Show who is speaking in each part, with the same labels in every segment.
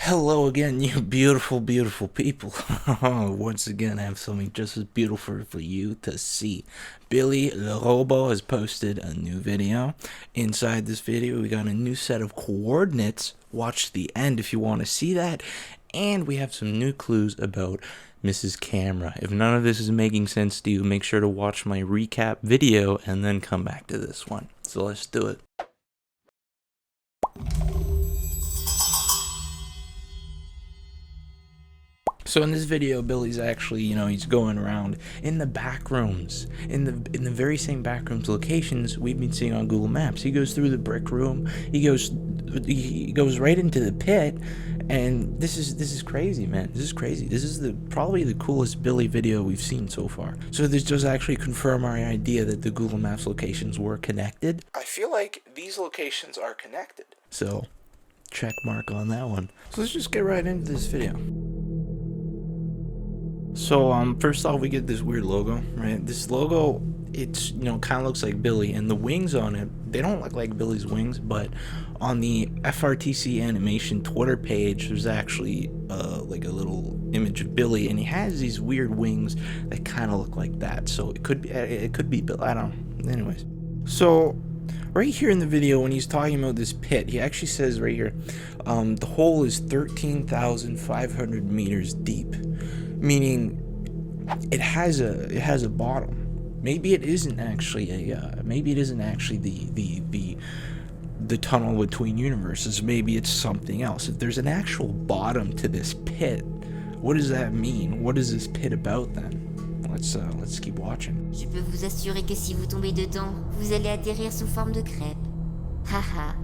Speaker 1: Hello again, you beautiful, beautiful people. Once again, I have something just as beautiful for you to see. Billy the Robo has posted a new video. Inside this video, we got a new set of coordinates. Watch the end if you want to see that. And we have some new clues about Mrs. Camera. If none of this is making sense to you, make sure to watch my recap video and then come back to this one. So let's do it. So in this video, Billy's actually, he's going around in the back rooms, in the very same back rooms locations we've been seeing on Google Maps. He goes through the brick room, he goes right into the pit, and this is crazy, man. This is crazy. This is probably the coolest Billy video we've seen so far. So this does actually confirm our idea that the Google Maps locations were connected. I feel like these locations are connected. So check mark on that one. So let's just get right into this video. So first off, we get this weird logo, right? This logo, it's kind of looks like Billy, and the wings on it, they don't look like Billy's wings, but on the FRTC animation Twitter page, there's actually like a little image of Billy, and he has these weird wings that kind of look like that. So it could be Bill. I don't know. Anyways, so right here in the video, when he's talking about this pit, he actually says right here, the hole is 13,500 meters deep. Meaning it has a bottom. Maybe it isn't actually the tunnel between universes. Maybe it's something else. If there's an actual bottom to this pit, what does that mean? What is this pit about then? Let's keep watching.
Speaker 2: Je peux vous assurer que si vous tombez dedans, vous allez atterrir sous forme de crêpe. Haha.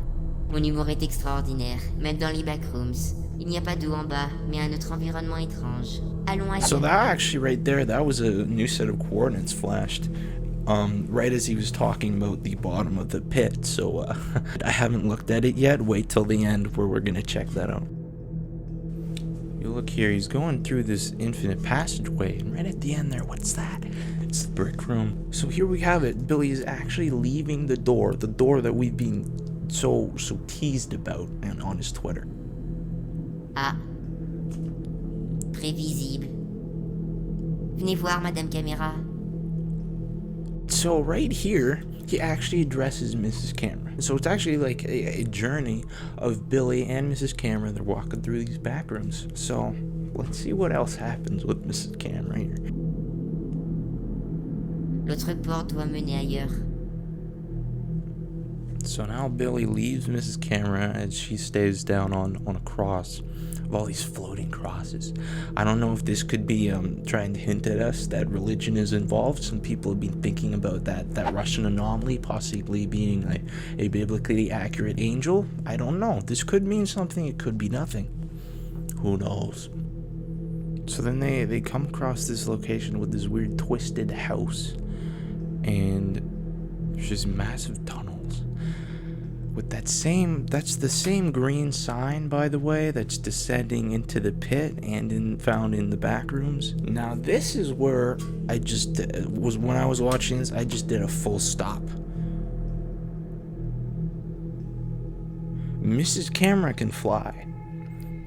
Speaker 2: Mon humour est extraordinaire, même dans les backrooms. Il n'y a pas d'eau en bas, mais un autre environnement étrange. Allons à...
Speaker 1: So that actually right there, that was a new set of coordinates flashed. Right as he was talking about the bottom of the pit. So I haven't looked at it yet. Wait till the end where we're gonna check that out. You look here, he's going through this infinite passageway, and right at the end there, what's that? It's the brick room. So here we have it. Billy is actually leaving the door that we've been so teased about and on his Twitter.
Speaker 2: Ah. Prévisible. Venez voir, Madame Caméra.
Speaker 1: So right here, he actually addresses Mrs. Camera. So it's actually like a journey of Billy and Mrs. Camera. They're walking through these back rooms. So let's see what else happens with Mrs. Camera here.
Speaker 2: L'autre porte doit mener ailleurs.
Speaker 1: So now Billy leaves Mrs. Camera as she stays down on a cross of all these floating crosses. I don't know if this could be trying to hint at us that religion is involved. Some people have been thinking about that Russian anomaly possibly being like a biblically accurate angel. I don't know. This could mean something. It could be nothing. Who knows? So then they come across this location with this weird twisted house, and there's just massive tunnels. With that's the same green sign, by the way, that's descending into the pit and found in the back rooms. Now this is where when I was watching this, I just did a full stop. Mrs. Camera can fly.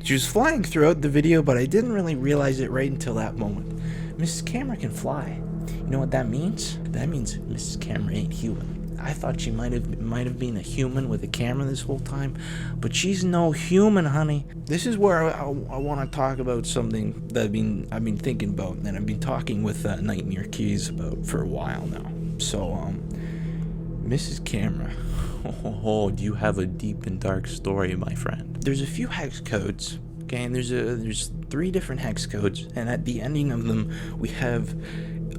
Speaker 1: She was flying throughout the video, but I didn't really realize it right until that moment. Mrs. Camera can fly. You know what that means? That means Mrs. Camera ain't human. I thought she might have been a human with a camera this whole time, but she's no human, honey. This is where I want to talk about something that I've been thinking about, and I've been talking with Nightmare Keys about for a while now. So Mrs. Camera, do you have a deep and dark story, my friend? There's a few hex codes, okay, and there's 3 different hex codes, and at the ending of them we have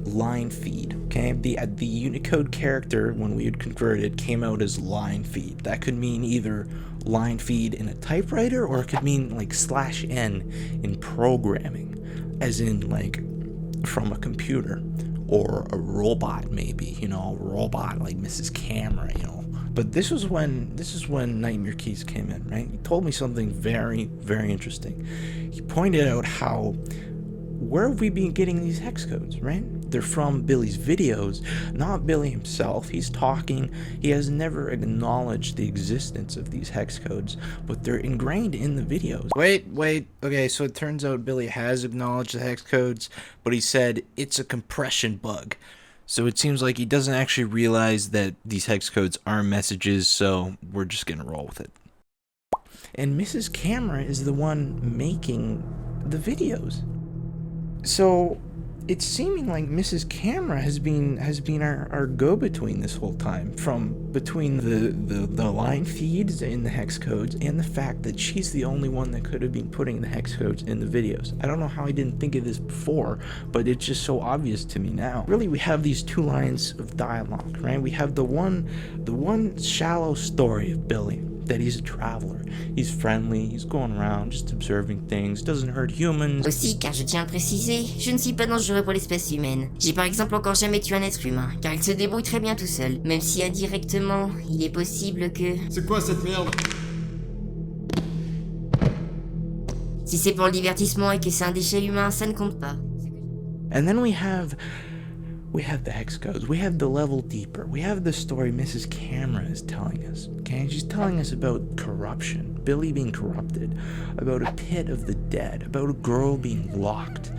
Speaker 1: line feed. Okay, the Unicode character when we had converted came out as line feed. That could mean either line feed in a typewriter, or it could mean like /n in programming, as in like from a computer or a robot, maybe, a robot like Mrs. Camera, But this is when Nightmare Keys came in, right? He told me something very, very interesting. He pointed out how, where have we been getting these hex codes, right? they're from Billy's videos, not Billy himself. He's talking. He has never acknowledged the existence of these hex codes, but they're ingrained in the videos. Wait. Okay, so it turns out Billy has acknowledged the hex codes, but he said it's a compression bug. So it seems like he doesn't actually realize that these hex codes are messages, so we're just gonna roll with it. And Mrs. Camera is the one making the videos. So it's seeming like Mrs. Camera has been our go-between this whole time, from between the line feeds in the hex codes and the fact that she's the only one that could have been putting the hex codes in the videos. I don't know how I didn't think of this before, but it's just so obvious to me now. Really, we have these two lines of dialogue, right? We have the one shallow story of Billy, that he's a traveler. He's friendly, he's going around just observing things, doesn't hurt humans.
Speaker 2: Aussi, car je tiens à le préciser, je ne suis pas dangereux pour l'espèce humaine. J'ai par exemple encore jamais tué un être humain, car il se débrouille très bien tout seul. Même si indirectement, il est possible que...
Speaker 3: C'est quoi cette merde?
Speaker 2: Si c'est pour le divertissement et que c'est un déchet humain, ça ne compte pas.
Speaker 1: And then we have the hex codes, we have the level deeper, we have the story Mrs. Camera is telling us, okay? She's telling us about corruption, Billy being corrupted, about a pit of the dead, about a girl being locked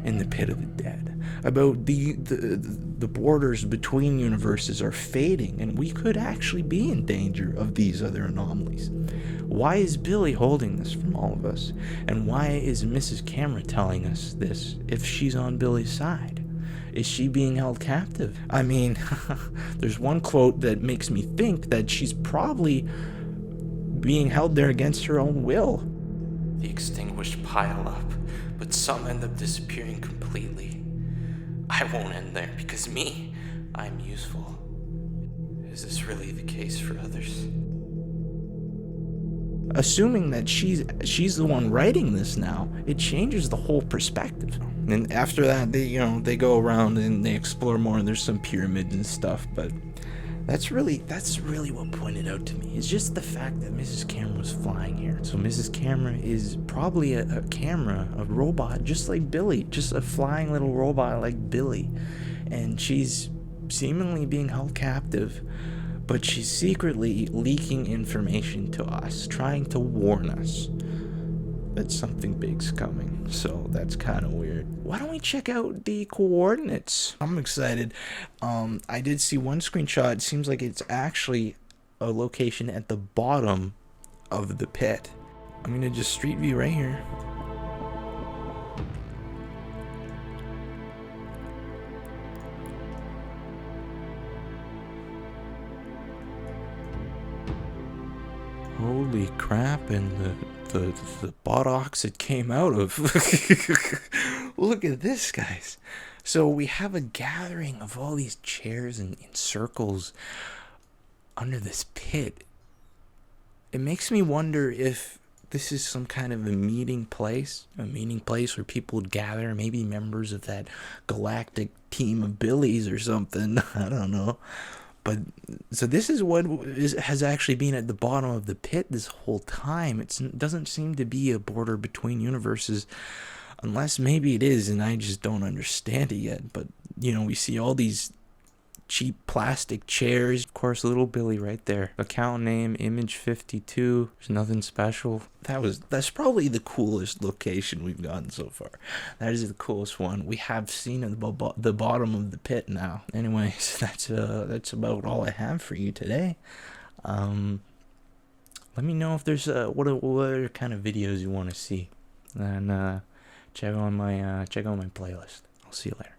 Speaker 1: in the pit of the dead, about the borders between universes are fading, and we could actually be in danger of these other anomalies. Why is Billy holding this from all of us? And why is Mrs. Camera telling us this if she's on Billy's side? Is she being held captive? I mean, there's one quote that makes me think that she's probably being held there against her own will. The extinguished pile up, but some end up disappearing completely. I won't end there because I'm useful. Is this really the case for others? Assuming that she's the one writing this now, it changes the whole perspective. And after that, they go around and they explore more, and there's some pyramids and stuff. But that's really what pointed out to me. It's just the fact that Mrs. Camera was flying here. So Mrs. Camera is probably a robot, just like Billy, just a flying little robot like Billy, and she's seemingly being held captive. But she's secretly leaking information to us, trying to warn us that something big's coming. So that's kind of weird. Why don't we check out the coordinates? I'm excited. I did see one screenshot. It seems like it's actually a location at the bottom of the pit. I'm gonna just street view right here. Holy crap, and the buttocks it came out of. Look at this, guys. So we have a gathering of all these chairs in circles under this pit. It makes me wonder if this is some kind of a meeting place where people would gather, maybe members of that galactic team of Billies or something. I don't know. But so this is what has actually been at the bottom of the pit this whole time. It doesn't seem to be a border between universes, unless maybe it is and I just don't understand it yet. But we see all these cheap plastic chairs. Of course, little Billy right there. Account name, image 52. There's nothing special. That's probably the coolest location we've gotten so far. That is the coolest one. We have seen the bottom of the pit now. Anyways, that's about all I have for you today. Let me know if there's what other kind of videos you want to see, and check out my playlist. I'll see you later.